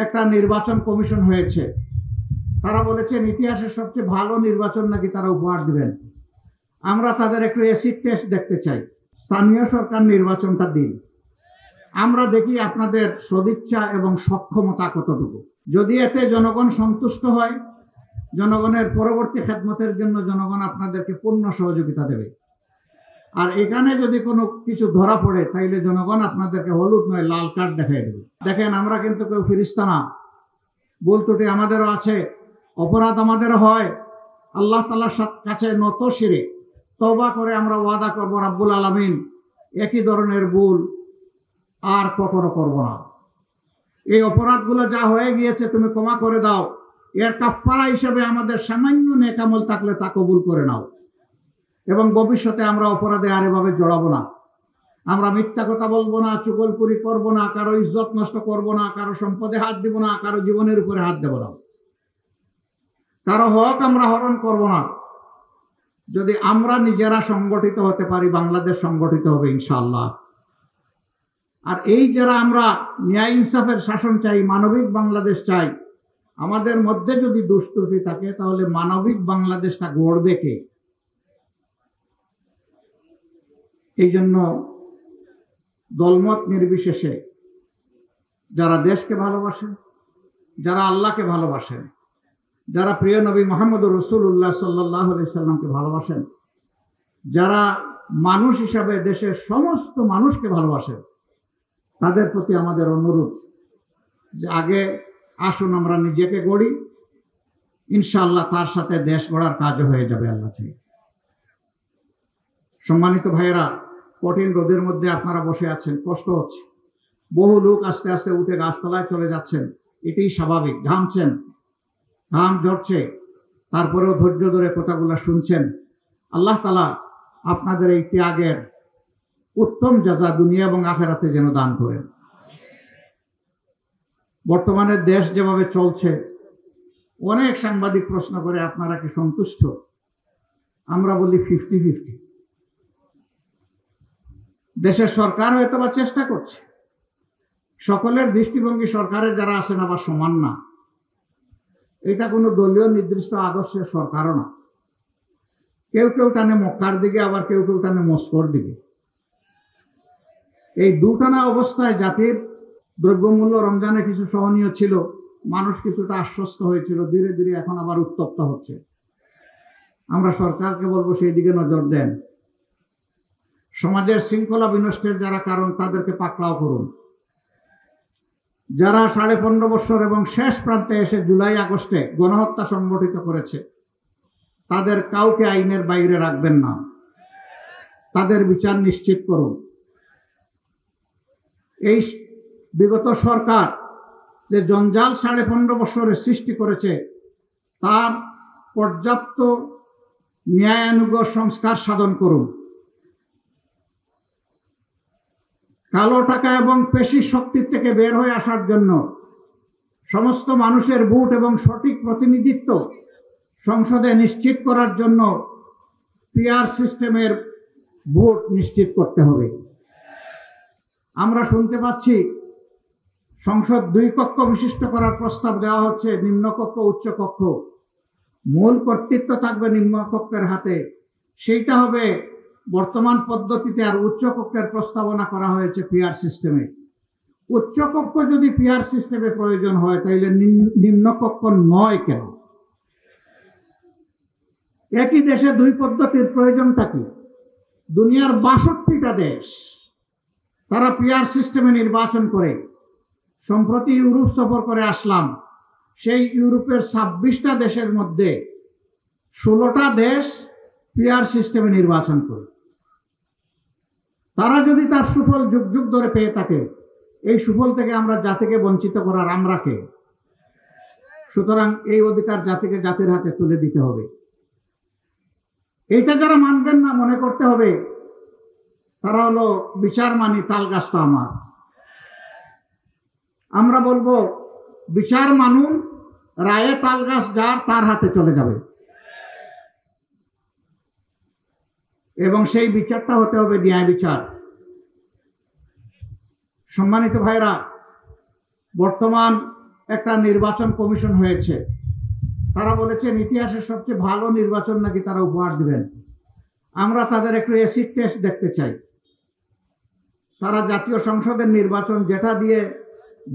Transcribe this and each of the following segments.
একটা নির্বাচন কমিশন হয়েছে, তারা বলেছেন ইতিহাসের সবচেয়ে ভালো নির্বাচন নাকি তারা উপহার দিবেন। আমরা তাদের একটু অ্যাসিড টেস্ট দেখতে চাই। স্থানীয় সরকার নির্বাচনটা দিন, আমরা দেখি আপনাদের সদিচ্ছা এবং সক্ষমতা কতটুকু। যদি এতে জনগণ সন্তুষ্ট হয়, জনগণের পরবর্তী খেদমতের জন্য জনগণ আপনাদেরকে পূর্ণ সহযোগিতা দেবে। আর এখানে যদি কোনো কিছু ধরা পড়ে, তাইলে জনগণ আপনাদেরকে হলুদ নয় লাল কার্ড দেখাই দেবে। দেখেন, আমরা কিন্তু কেউ ফিরিস্তা না, ভুল ত্রুটি আমাদেরও আছে, অপরাধ আমাদেরও হয়। আল্লাহ তাআলার কাছে নত শিরে তওবা করে আমরা ওয়াদা করব, রাব্বুল আলামিন একই ধরনের ভুল আর কখনো করব না। এই অপরাধগুলো যা হয়ে গিয়েছে তুমি ক্ষমা করে দাও, এর কাফারা হিসেবে আমাদের সামান্য নেক আমল থাকলে তা কবুল করে নাও, এবং ভবিষ্যতে আমরা অপরাধে আর এভাবে জড়াবো না। আমরা মিথ্যা কথা বলবো না, চুগলখুরি করব না, কারো ইজ্জত নষ্ট করব না, কারো সম্পদে হাত দিব না, কারো জীবনের উপরে হাত দেব না, কারো হক আমরা হরণ করব না। যদি আমরা নিজেরা সংগঠিত হতে পারি, বাংলাদেশ সংগঠিত হবে ইনশাআল্লাহ। আর এই যারা আমরা ন্যায় ইনসাফের শাসন চাই, মানবিক বাংলাদেশ চাই, আমাদের মধ্যে যদি দুষ্ত্রুটি থাকে, তাহলে মানবিক বাংলাদেশটা গড়বে কে? এই জন্য দলমত নির্বিশেষে যারা দেশকে ভালোবাসেন, যারা আল্লাহকে ভালোবাসেন, যারা প্রিয় নবী মুহাম্মদুর রাসূলুল্লাহ সাল্লাল্লাহু আলাইহি সাল্লামকে ভালোবাসেন, যারা মানুষ হিসাবে দেশের সমস্ত মানুষকে ভালোবাসেন, তাদের প্রতি আমাদের অনুরোধ যে আগে আসুন আমরা নিজেকে গড়ি, ইনশাআল্লাহ তার সাথে দেশ গড়ার কাজও হয়ে যাবে আল্লাহ থেকে। সম্মানিত ভাইয়েরা, কঠিন রোদের মধ্যে আপনারা বসে আছেন, কষ্ট হচ্ছে, বহু লোক আস্তে আস্তে উঠে গাছতলায় চলে যাচ্ছেন, এটাই স্বাভাবিক। ঘামছেন, ঘাম ঝরছে, তারপরেও ধৈর্য ধরে কথাগুলো শুনছেন। আল্লাহ তাআলা আপনাদের এই ত্যাগের উত্তম জাযা দুনিয়া এবং আখিরাতে যেন দান করেন। বর্তমানে দেশ যেভাবে চলছে, অনেক সাংবাদিক প্রশ্ন করে আপনারা কি সন্তুষ্ট? আমরা বলি 50-50। দেশের সরকার হয়তো বা চেষ্টা করছে, সকলের দৃষ্টিভঙ্গি সরকারের যারা আছেন আবার সমান না। এটা কোনো দলীয় নির্দিষ্ট আদর্শের সরকারও না। কেউ কেউ টানে মক্কার দিকে, আবার কেউ কেউ টানে মস্কোর দিকে। এই দুটানা অবস্থায় জাতির দ্রব্যমূল্য রমজানে কিছু সহনীয় ছিল, মানুষ কিছুটা আশ্বস্ত হয়েছিল, ধীরে ধীরে এখন আবার উত্তপ্ত হচ্ছে। আমরা সরকারকে বলবো সেই দিকে নজর দেন। সমাজের শৃঙ্খলা বিনষ্টের যারা কারণ, তাদেরকে পাকড়াও করুন। যারা 15.5 বছর এবং শেষ প্রান্তে এসে জুলাই আগস্টে গণহত্যা সংগঠিত করেছে, তাদের কাউকে আইনের বাইরে রাখবেন না, তাদের বিচার নিশ্চিত করুন। এই বিগত সরকার যে জঞ্জাল 15.5 বছরে সৃষ্টি করেছে, তার পর্যাপ্ত ন্যায়ানুগ সংস্কার সাধন করুন। কালো টাকা এবং পেশি শক্তির থেকে বের হয়ে আসার জন্য সমস্ত মানুষের ভোট এবং সঠিক প্রতিনিধিত্ব সংসদে নিশ্চিত করার জন্য পিআর সিস্টেমের ভোট নিশ্চিত করতে হবে। আমরা শুনতে পাচ্ছি সংসদ 2 কক্ষ বিশিষ্ট করার প্রস্তাব দেওয়া হচ্ছে, নিম্নকক্ষ উচ্চ কক্ষ। মূল কর্তৃত্ব থাকবে নিম্নকক্ষের হাতে, সেইটা হবে বর্তমান পদ্ধতিতে। আর উচ্চ কক্ষের প্রস্তাবনা করা হয়েছে পিআর সিস্টেমে। উচ্চ কক্ষ যদি পিআর সিস্টেমে প্রয়োজন হয়, তাহলে নিম্নকক্ষ নয় কেন? একই দেশে 2 পদ্ধতির প্রয়োজনটা কি? দুনিয়ার 62টা দেশ তারা পিআর সিস্টেমে নির্বাচন করে। সম্প্রতি ইউরোপ সফর করে আসলাম, সেই ইউরোপের 26টা দেশের মধ্যে 16টা দেশ পিআর সিস্টেমে নির্বাচন করে। তারা যদি তার সুফল যুগ যুগ ধরে পেয়ে থাকে, এই সুফল থেকে আমরা জাতিকে বঞ্চিত করার আমরা কে? সুতরাং এই অধিকার জাতিকে জাতির হাতে তুলে দিতে হবে। এইটা যারা মানবেন না, মনে করতে হবে তারা হলো বিচার মানি তাল গাছটা আমার। আমরা বলবো বিচার মানুন, রায়ে তাল গাছ যার তার হাতে চলে যাবে, এবং সেই বিচারটা হতে হবে ন্যায় বিচার। সম্মানিত ভাইরা, বর্তমান একটা নির্বাচন কমিশন হয়েছে, তারা বলেছেন ইতিহাসের সবচেয়ে ভালো নির্বাচন নাকি তারা উপহার দিবেন। আমরা তাদের একটু অ্যাসিড টেস্ট দেখতে চাই। তারা জাতীয় সংসদের নির্বাচন, যেটা দিয়ে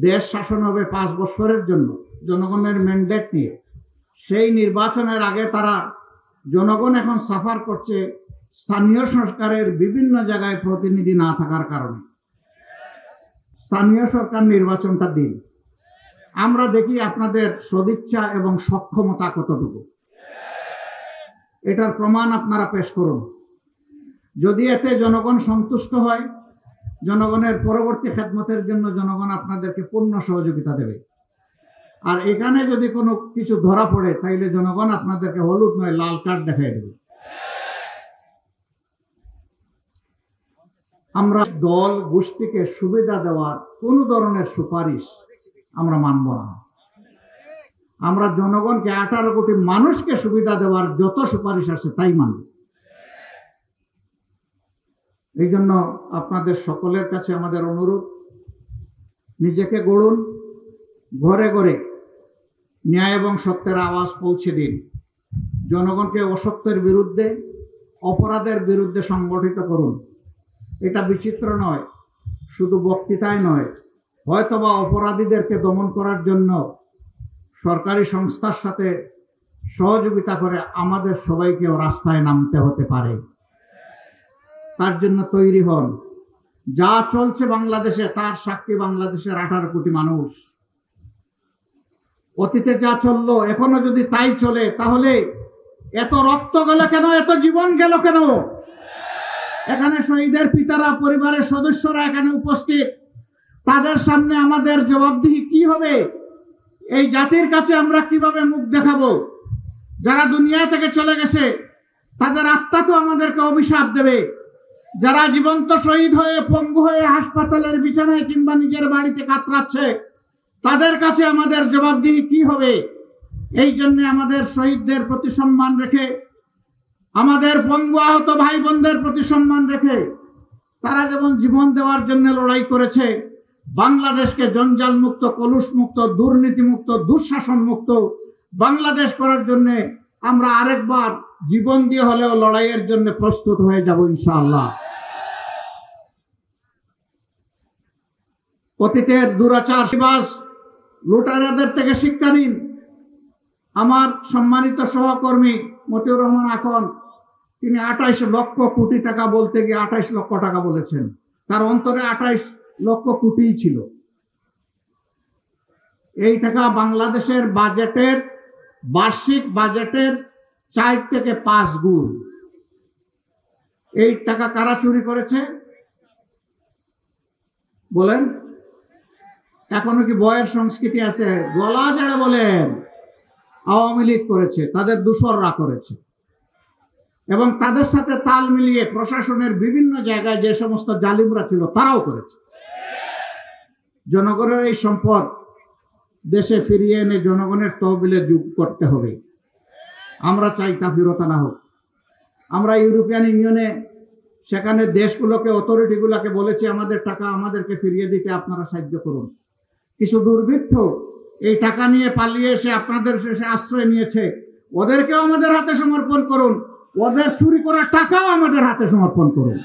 দেশ শাসন হবে 5 বছরের জন্য জনগণের ম্যান্ডেট নিয়ে, সেই নির্বাচনের আগে তারা, জনগণ এখন সাফার করছে স্থানীয় সরকারের বিভিন্ন জায়গায় প্রতিনিধি না থাকার কারণে। স্থানীয় সরকার নির্বাচনটা দিন, আমরা দেখি আপনাদের সদিচ্ছা এবং সক্ষমতা কতটুকু। এটার প্রমাণ আপনারা পেশ করুন। যদি এতে জনগণ সন্তুষ্ট হয়, জনগণের পরবর্তী খেদমতের জন্য জনগণ আপনাদেরকে পূর্ণ সহযোগিতা দেবে। আর এখানে যদি কোনো কিছু ধরা পড়ে, তাইলে জনগণ আপনাদেরকে হলুদ নয় লাল কার্ড দেখাই দেবে। আমরা দল গোষ্ঠীকে সুবিধা দেওয়ার কোন ধরনের সুপারিশ আমরা মানব না। আমরা জনগণকে, 18 কোটি মানুষকে সুবিধা দেওয়ার যত সুপারিশ আছে তাই মানব। এই জন্য আপনাদের সকলের কাছে আমাদের অনুরোধ, নিজেকে গড়ুন, ঘরে ঘরে ন্যায় এবং সত্যের আওয়াজ পৌঁছে দিন। জনগণকে অসত্যের বিরুদ্ধে, অপরাধের বিরুদ্ধে সংগঠিত করুন। এটা বিচিত্র নয়, শুধু বক্তৃতায় নয়, হয়তোবা অপরাধীদেরকে দমন করার জন্য সরকারি সংস্থার সাথে সহযোগিতা করে আমাদের সবাইকেও রাস্তায় নামতে হতে পারে। তার জন্য তৈরি হন। যা চলছে বাংলাদেশে, তার সাক্ষী বাংলাদেশের 18 কোটি মানুষ। অতীতে যা চললো, এখনো যদি তাই চলে, তাহলে এত রক্ত গেল কেন, এত জীবন গেল কেন? এখানে শহীদের পিতারা, পরিবারের সদস্যরা এখানে উপস্থিত, তাদের সামনে আমাদের জবাবদিহি কি হবে? এই জাতির কাছে আমরা কিভাবে মুখ দেখাবো? যারা দুনিয়া থেকে চলে গেছে, তাদের আত্মা তো আমাদেরকে অভিশাপ দেবে। যারা জীবন্ত শহীদ হয়ে, পঙ্গু হয়ে হাসপাতালের বিছানায় কিংবা নিজের বাড়িতে কাতরাচ্ছে, তাদের কাছে আমাদের জবাবদিহি কি হবে? এই জন্য আমাদের শহীদদের প্রতি সম্মান রেখে, আমাদের পঙ্গু আহত ভাই বোনদের প্রতি সম্মান রেখে, তারা যেমন জীবন দেওয়ার জন্য লড়াই করেছে, বাংলাদেশকে জঞ্জাল মুক্ত, কলুষ মুক্ত, দুর্নীতি মুক্ত, দুঃশাসন মুক্ত বাংলাদেশ করার জন্য আমরা আরেকবার জীবন দিয়ে হলেও লড়াইয়ের জন্য প্রস্তুত হয়ে যাব ইনশাআল্লাহ। অতীতের দুরাচার, সিবাস, লুটারাদের থেকে শিক্ষা নিন। আমার সম্মানিত সহকর্মী মতিউর রহমান আকন, তিনি 28 লক্ষ কোটি টাকা বলতে গিয়ে 28 লক্ষ টাকা বলেছেন। তার অন্তরে 28 লক্ষ কোটিই ছিল। এই টাকা বাংলাদেশের বাজেটের, বার্ষিক বাজেটের 4 থেকে 5 গুণ। এই টাকা কারা চুরি করেছে বলেন? এখনো কি বয়ের সংস্কৃতি আছে? গলা ঝেড়ে বলেন, আওয়ামী লীগ করেছে, তাদের দূষররা করেছে। এবং তাদের সাথে তাল মিলিয়ে প্রশাসনের বিভিন্ন জায়গায় যে সমস্ত জালিমরা ছিল, তারাও করেছে। জনগণের এই সম্পদ দেশে ফিরিয়ে এনে জনগণের তহবিলে যোগ করতে হবে। আমরা চাই তা ফেরত আনা হোক। আমরা ইউরোপিয়ান ইউনিয়নে, সেখানে দেশগুলোকে, অথরিটিগুলোকে বলেছি, আমাদের টাকা আমাদেরকে ফিরিয়ে দিতে আপনারা সাহায্য করুন। কিছু দুর্বৃত্ত এই টাকা নিয়ে পালিয়ে এসে আপনাদের শেষে আশ্রয় নিয়েছে, ওদেরকেও আমাদের হাতে সমর্পণ করুন। ওদের চুরি করা টাকাও আমাদের হাতে সমর্পণ করুন।